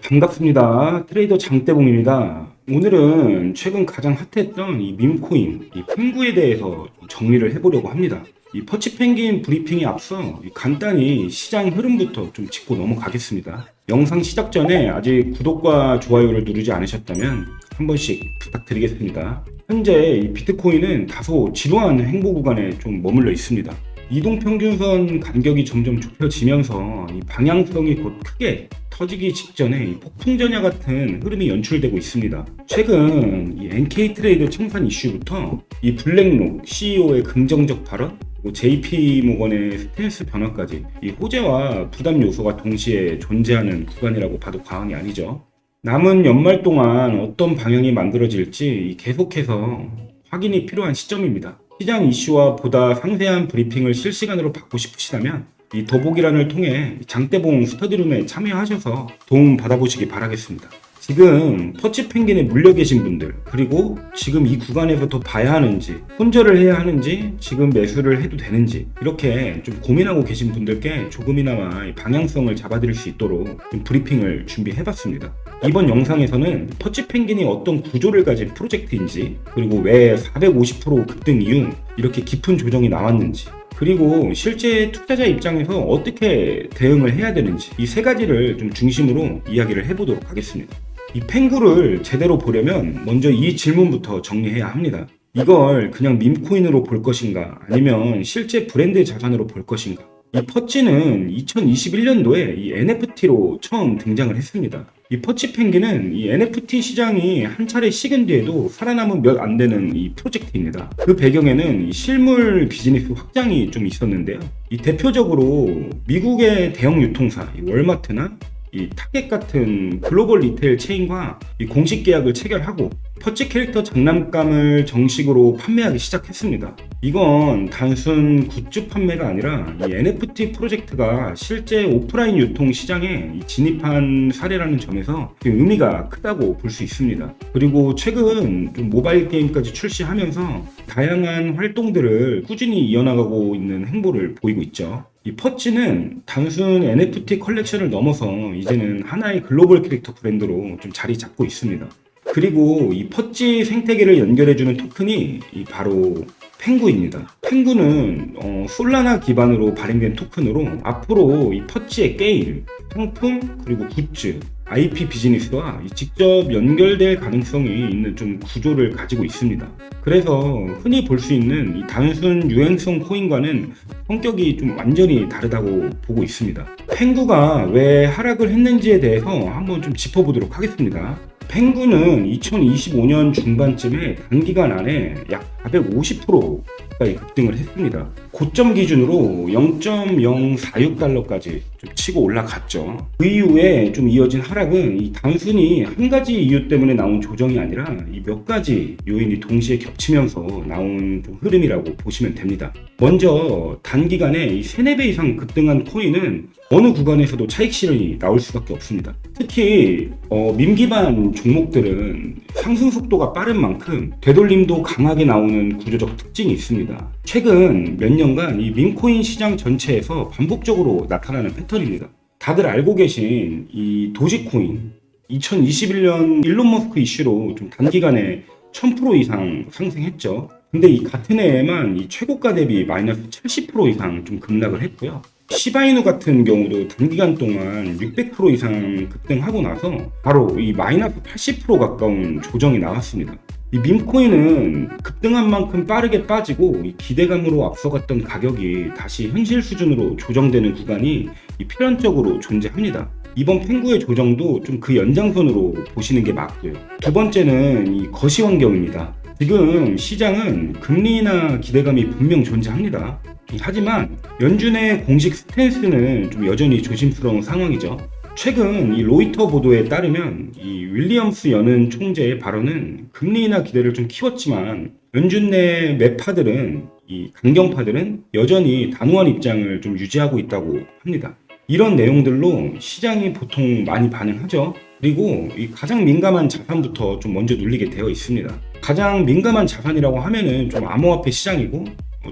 반갑습니다. 트레이더 장대봉입니다. 오늘은 최근 가장 핫했던 이 밈코인, 이 펭구에 대해서 정리를 해보려고 합니다. 이 퍼치펭귄 브리핑에 앞서 간단히 시장 흐름부터 좀 짚고 넘어가겠습니다. 영상 시작 전에 아직 구독과 좋아요를 누르지 않으셨다면 한 번씩 부탁드리겠습니다. 현재 이 비트코인은 다소 지루한 행보 구간에 좀 머물러 있습니다. 이동평균선 간격이 점점 좁혀지면서 이 방향성이 곧 크게 터지기 직전에 이 폭풍전야 같은 흐름이 연출되고 있습니다. 최근 이 NK트레이드 청산 이슈부터 이 블랙록 CEO의 긍정적 발언, 그리고 JP모건의 스탠스 변화까지 이 호재와 부담 요소가 동시에 존재하는 구간이라고 봐도 과언이 아니죠. 남은 연말 동안 어떤 방향이 만들어질지 계속해서 확인이 필요한 시점입니다. 시장 이슈와 보다 상세한 브리핑을 실시간으로 받고 싶으시다면 이 더보기란을 통해 장대봉 스터디룸에 참여하셔서 도움 받아보시기 바라겠습니다. 지금 퍼치펭귄에 물려 계신 분들, 그리고 지금 이 구간에서 더 봐야 하는지, 손절을 해야 하는지, 지금 매수를 해도 되는지 이렇게 좀 고민하고 계신 분들께 조금이나마 방향성을 잡아드릴 수 있도록 좀 브리핑을 준비해봤습니다. 이번 영상에서는 퍼치펭귄이 어떤 구조를 가진 프로젝트인지, 그리고 왜 450% 급등 이후 이렇게 깊은 조정이 나왔는지, 그리고 실제 투자자 입장에서 어떻게 대응을 해야 되는지, 이 세 가지를 좀 중심으로 이야기를 해보도록 하겠습니다. 이 펭구를 제대로 보려면 먼저 이 질문부터 정리해야 합니다. 이걸 그냥 밈코인으로 볼 것인가, 아니면 실제 브랜드 자산으로 볼 것인가. 이 퍼치는 2021년도에 이 NFT로 처음 등장을 했습니다. 이 퍼치펭귄은 이 NFT 시장이 한 차례 식은 뒤에도 살아남은 몇 안 되는 이 프로젝트입니다. 그 배경에는 이 실물 비즈니스 확장이 좀 있었는데요. 이 대표적으로 미국의 대형 유통사 이 월마트나 이 타겟 같은 글로벌 리테일 체인과 이 공식 계약을 체결하고 퍼치 캐릭터 장난감을 정식으로 판매하기 시작했습니다. 이건 단순 굿즈 판매가 아니라 이 NFT 프로젝트가 실제 오프라인 유통 시장에 진입한 사례라는 점에서 의미가 크다고 볼 수 있습니다. 그리고 최근 좀 모바일 게임까지 출시하면서 다양한 활동들을 꾸준히 이어나가고 있는 행보를 보이고 있죠. 이 퍼치는 단순 NFT 컬렉션을 넘어서 이제는 하나의 글로벌 캐릭터 브랜드로 좀 자리 잡고 있습니다. 그리고 이 퍼치 생태계를 연결해주는 토큰이 바로 펭구입니다. 펭구는 솔라나 기반으로 발행된 토큰으로 앞으로 이 퍼치의 게임, 상품, 그리고 굿즈, IP 비즈니스와 직접 연결될 가능성이 있는 좀 구조를 가지고 있습니다. 그래서 흔히 볼 수 있는 이 단순 유행성 코인과는 성격이 좀 완전히 다르다고 보고 있습니다. 펭구가 왜 하락을 했는지에 대해서 한번 좀 짚어보도록 하겠습니다. 펭구는 2025년 중반쯤에 단기간 안에 약 450%까지 급등을 했습니다. 고점 기준으로 0.046달러까지 좀 치고 올라갔죠. 그 이후에 좀 이어진 하락은 이 단순히 한 가지 이유 때문에 나온 조정이 아니라 이 몇 가지 요인이 동시에 겹치면서 나온 좀 흐름이라고 보시면 됩니다. 먼저 단기간에 이 3, 4배 이상 급등한 코인은 어느 구간에서도 차익 실현이 나올 수밖에 없습니다. 특히 밈 기반 종목들은 상승 속도가 빠른 만큼 되돌림도 강하게 나오는 구조적 특징이 있습니다. 최근 몇 년간 이 밈코인 시장 전체에서 반복적으로 나타나는 패턴입니다. 다들 알고 계신 이 도지코인, 2021년 일론 머스크 이슈로 좀 단기간에 1000% 이상 상승했죠. 근데 이 같은 해에만 이 최고가 대비 마이너스 70% 이상 좀 급락을 했고요. 시바이누 같은 경우도 단기간 동안 600% 이상 급등하고 나서 바로 이 마이너스 80% 가까운 조정이 나왔습니다. 이 밈코인은 급등한 만큼 빠르게 빠지고 이 기대감으로 앞서갔던 가격이 다시 현실 수준으로 조정되는 구간이 필연적으로 존재합니다. 이번 펭구의 조정도 좀 그 연장선으로 보시는 게 맞고요. 두 번째는 이 거시 환경입니다. 지금 시장은 금리나 기대감이 분명 존재합니다. 하지만 연준의 공식 스탠스는 좀 여전히 조심스러운 상황이죠. 최근 이 로이터 보도에 따르면 이 윌리엄스 여는 총재의 발언은 금리나 기대를 좀 키웠지만 연준 내 매파들은 이 강경파들은 여전히 단호한 입장을 좀 유지하고 있다고 합니다. 이런 내용들로 시장이 보통 많이 반응하죠. 그리고 이 가장 민감한 자산부터 좀 먼저 눌리게 되어 있습니다. 가장 민감한 자산이라고 하면은 좀 암호화폐 시장이고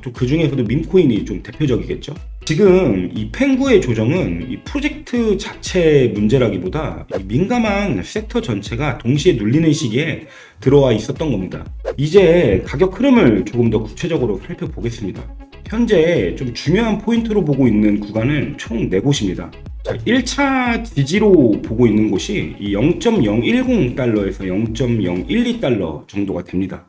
또 그 중에서도 밈코인이 좀 대표적이겠죠. 지금 이 펭구의 조정은 이 프로젝트 자체 문제라기보다 이 민감한 섹터 전체가 동시에 눌리는 시기에 들어와 있었던 겁니다. 이제 가격 흐름을 조금 더 구체적으로 살펴보겠습니다. 현재 좀 중요한 포인트로 보고 있는 구간은 총 4곳입니다. 자, 1차 지지로 보고 있는 곳이 이 0.010달러에서 0.012달러 정도가 됩니다.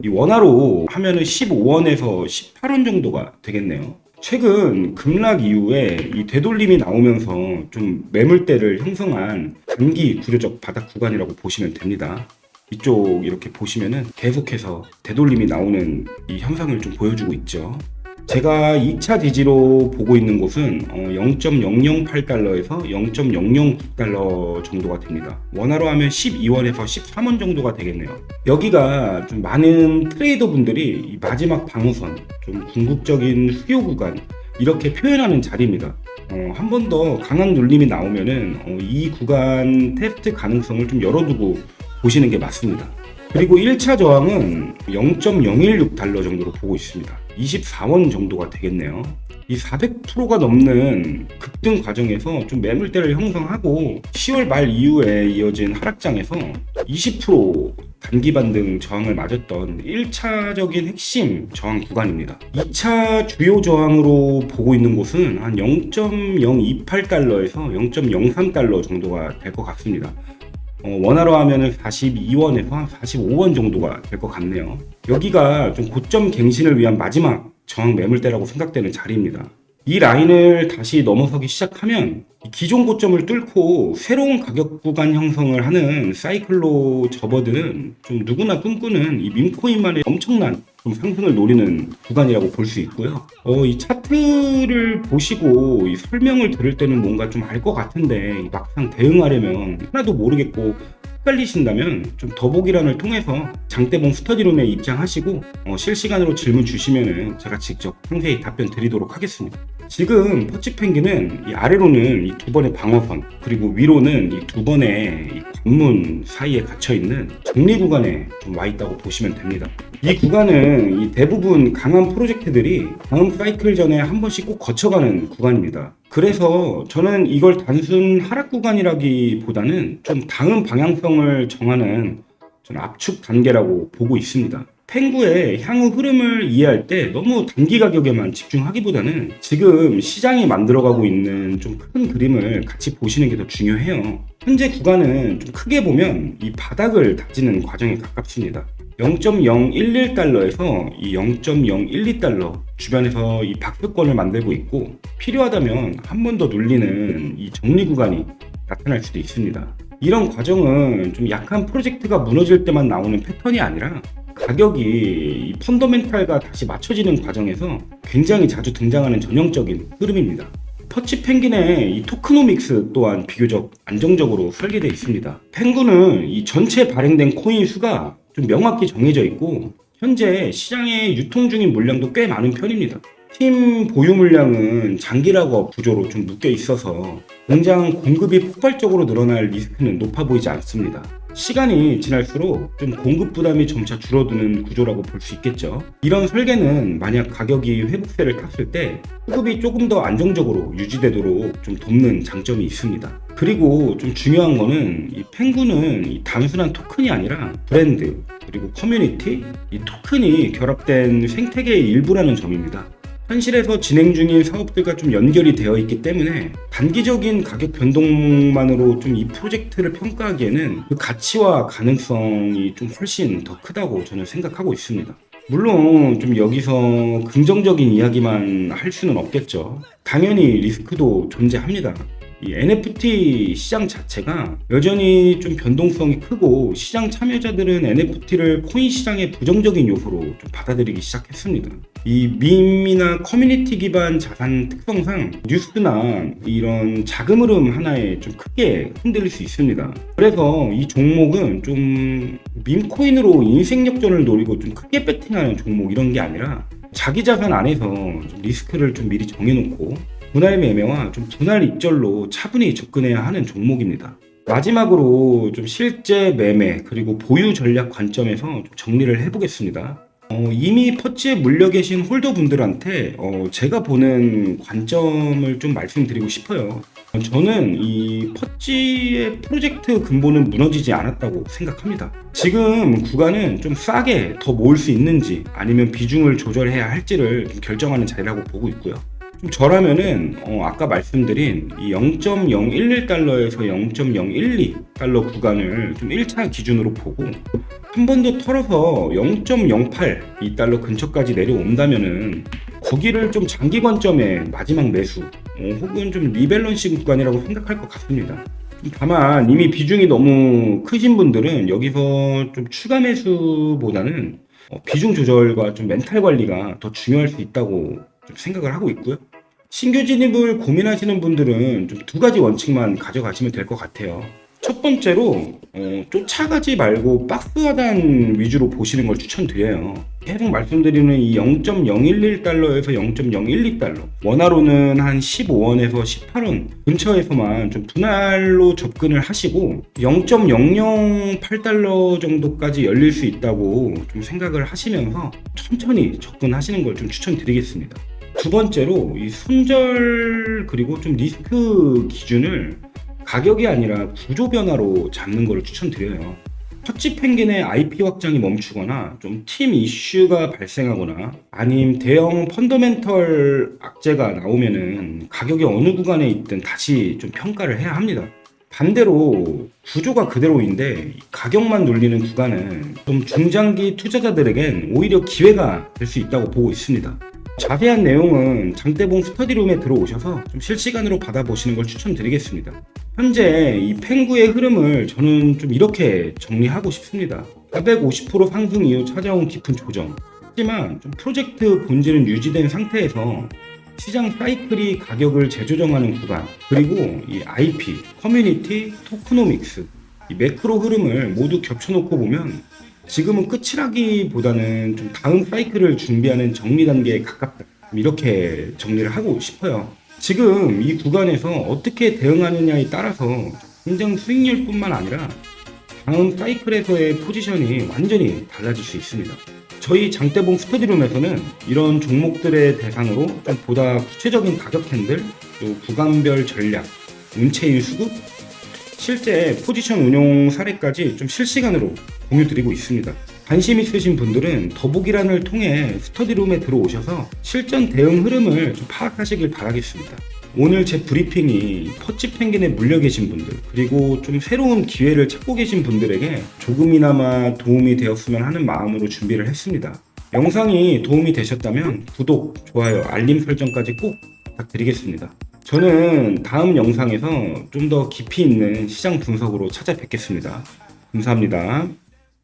이 원화로 하면은 15원에서 18원 정도가 되겠네요. 최근 급락 이후에 이 되돌림이 나오면서 좀 매물대를 형성한 단기 구조적 바닥 구간이라고 보시면 됩니다. 이쪽 이렇게 보시면은 계속해서 되돌림이 나오는 이 현상을 좀 보여주고 있죠. 제가 2차 지지로 보고 있는 곳은 0.008달러에서 0.009달러 정도가 됩니다. 원화로 하면 12원에서 13원 정도가 되겠네요. 여기가 좀 많은 트레이더 분들이 이 마지막 방어선, 좀 궁극적인 수요 구간 이렇게 표현하는 자리입니다. 한 번 더 강한 눌림이 나오면은 이 구간 테스트 가능성을 좀 열어두고 보시는 게 맞습니다. 그리고 1차 저항은 0.016달러 정도로 보고 있습니다. 24원 정도가 되겠네요. 이 400%가 넘는 급등 과정에서 좀 매물대를 형성하고 10월 말 이후에 이어진 하락장에서 20% 단기 반등 저항을 맞았던 1차적인 핵심 저항 구간입니다. 2차 주요 저항으로 보고 있는 곳은 한 0.028달러에서 0.03달러 정도가 될 것 같습니다. 원화로 하면은 42원에서 한 45원 정도가 될 것 같네요. 여기가 좀 고점 갱신을 위한 마지막 저항 매물대라고 생각되는 자리입니다. 이 라인을 다시 넘어서기 시작하면 기존 고점을 뚫고 새로운 가격 구간 형성을 하는 사이클로 접어드는 좀 누구나 꿈꾸는 이 밈코인만의 엄청난 좀 상승을 노리는 구간이라고 볼 수 있고요. 이 차트를 보시고 이 설명을 들을 때는 뭔가 좀 알 것 같은데 막상 대응하려면 하나도 모르겠고 헷갈리신다면 좀 더보기란을 통해서 장대봉 스터디룸에 입장하시고 실시간으로 질문 주시면은 제가 직접 상세히 답변 드리도록 하겠습니다. 지금 퍼치펭귄은 이 아래로는 이 두 번의 방어선, 그리고 위로는 이 두 번의 이 관문 사이에 갇혀 있는 정리 구간에 좀 와 있다고 보시면 됩니다. 이 구간은 이 대부분 강한 프로젝트들이 다음 사이클 전에 한 번씩 꼭 거쳐가는 구간입니다. 그래서 저는 이걸 단순 하락 구간이라기보다는 좀 다음 방향성을 정하는 좀 압축 단계라고 보고 있습니다. 펭구의 향후 흐름을 이해할 때 너무 단기 가격에만 집중하기보다는 지금 시장이 만들어가고 있는 좀 큰 그림을 같이 보시는 게 더 중요해요. 현재 구간은 좀 크게 보면 이 바닥을 다지는 과정에 가깝습니다. 0.011달러에서 이 0.012달러 주변에서 이 박스권을 만들고 있고, 필요하다면 한 번 더 눌리는 이 정리 구간이 나타날 수도 있습니다. 이런 과정은 좀 약한 프로젝트가 무너질 때만 나오는 패턴이 아니라 가격이 이 펀더멘탈과 다시 맞춰지는 과정에서 굉장히 자주 등장하는 전형적인 흐름입니다. 퍼치펭귄의 이 토크노믹스 또한 비교적 안정적으로 설계되어 있습니다. 펭구는 이 전체 발행된 코인 수가 좀 명확히 정해져 있고, 현재 시장에 유통 중인 물량도 꽤 많은 편입니다. 팀 보유 물량은 장기락업 구조로 좀 묶여 있어서 공장 공급이 폭발적으로 늘어날 리스크는 높아 보이지 않습니다. 시간이 지날수록 좀 공급 부담이 점차 줄어드는 구조라고 볼 수 있겠죠. 이런 설계는 만약 가격이 회복세를 탔을 때 수급이 조금 더 안정적으로 유지되도록 좀 돕는 장점이 있습니다. 그리고 좀 중요한 거는 이 펭구는 이 단순한 토큰이 아니라 브랜드, 그리고 커뮤니티, 이 토큰이 결합된 생태계의 일부라는 점입니다. 현실에서 진행 중인 사업들과 좀 연결이 되어 있기 때문에 단기적인 가격 변동만으로 좀 이 프로젝트를 평가하기에는 그 가치와 가능성이 좀 훨씬 더 크다고 저는 생각하고 있습니다. 물론 좀 여기서 긍정적인 이야기만 할 수는 없겠죠. 당연히 리스크도 존재합니다. 이 NFT 시장 자체가 여전히 좀 변동성이 크고, 시장 참여자들은 NFT를 코인 시장의 부정적인 요소로 좀 받아들이기 시작했습니다. 이 밈이나 커뮤니티 기반 자산 특성상 뉴스나 이런 자금 흐름 하나에 좀 크게 흔들릴 수 있습니다. 그래서 이 종목은 좀 밈코인으로 인생 역전을 노리고 좀 크게 배팅하는 종목 이런 게 아니라 자기 자산 안에서 좀 리스크를 좀 미리 정해놓고 분할 매매와 좀 분할 입절로 차분히 접근해야 하는 종목입니다. 마지막으로 좀 실제 매매 그리고 보유 전략 관점에서 좀 정리를 해보겠습니다. 이미 퍼치에 물려 계신 홀더분들한테 제가 보는 관점을 좀 말씀드리고 싶어요. 저는 이 퍼치의 프로젝트 근본은 무너지지 않았다고 생각합니다. 지금 구간은 좀 싸게 더 모을 수 있는지 아니면 비중을 조절해야 할지를 좀 결정하는 자리라고 보고 있고요. 좀 저라면은 아까 말씀드린 이 0.011달러에서 0.012달러 구간을 좀 1차 기준으로 보고 한 번 더 털어서 0.08달러 근처까지 내려온다면은 거기를 좀 장기 관점의 마지막 매수 혹은 좀 리밸런싱 구간이라고 생각할 것 같습니다. 다만 이미 비중이 너무 크신 분들은 여기서 좀 추가 매수보다는 비중 조절과 좀 멘탈 관리가 더 중요할 수 있다고 좀 생각을 하고 있고요. 신규 진입을 고민하시는 분들은 좀 두 가지 원칙만 가져가시면 될 것 같아요. 첫 번째로 쫓아가지 말고 박스 하단 위주로 보시는 걸 추천드려요. 계속 말씀드리는 이 0.011달러에서 0.012달러 원화로는 한 15원에서 18원 근처에서만 좀 분할로 접근을 하시고 0.008달러 정도까지 열릴 수 있다고 좀 생각을 하시면서 천천히 접근하시는 걸 좀 추천드리겠습니다. 두 번째로 이 손절 그리고 좀 리스크 기준을 가격이 아니라 구조 변화로 잡는 것을 추천드려요. 터치 펭귄의 IP 확장이 멈추거나 좀 팀 이슈가 발생하거나 아님 대형 펀더멘털 악재가 나오면은 가격이 어느 구간에 있든 다시 좀 평가를 해야 합니다. 반대로 구조가 그대로인데 가격만 눌리는 구간은 좀 중장기 투자자들에겐 오히려 기회가 될 수 있다고 보고 있습니다. 자세한 내용은 장대봉 스터디룸에 들어오셔서 좀 실시간으로 받아보시는 걸 추천드리겠습니다. 현재 이 펭구의 흐름을 저는 좀 이렇게 정리하고 싶습니다. 450% 상승 이후 찾아온 깊은 조정. 하지만 좀 프로젝트 본질은 유지된 상태에서 시장 사이클이 가격을 재조정하는 구간, 그리고 이 IP, 커뮤니티, 토크노믹스, 이 매크로 흐름을 모두 겹쳐놓고 보면 지금은 끝이라기보다는 좀 다음 사이클을 준비하는 정리 단계에 가깝다. 이렇게 정리를 하고 싶어요. 지금 이 구간에서 어떻게 대응하느냐에 따라서 당장 수익률뿐만 아니라 다음 사이클에서의 포지션이 완전히 달라질 수 있습니다. 저희 장대봉 스터디룸에서는 이런 종목들의 대상으로 좀 보다 구체적인 가격 핸들, 또 구간별 전략, 운채인 수급, 실제 포지션 운용 사례까지 좀 실시간으로 공유드리고 있습니다. 관심 있으신 분들은 더보기란을 통해 스터디룸에 들어오셔서 실전 대응 흐름을 좀 파악하시길 바라겠습니다. 오늘 제 브리핑이 퍼치 펭귄에 물려 계신 분들, 그리고 좀 새로운 기회를 찾고 계신 분들에게 조금이나마 도움이 되었으면 하는 마음으로 준비를 했습니다. 영상이 도움이 되셨다면 구독, 좋아요, 알림 설정까지 꼭 부탁드리겠습니다. 저는 다음 영상에서 좀 더 깊이 있는 시장 분석으로 찾아뵙겠습니다. 감사합니다.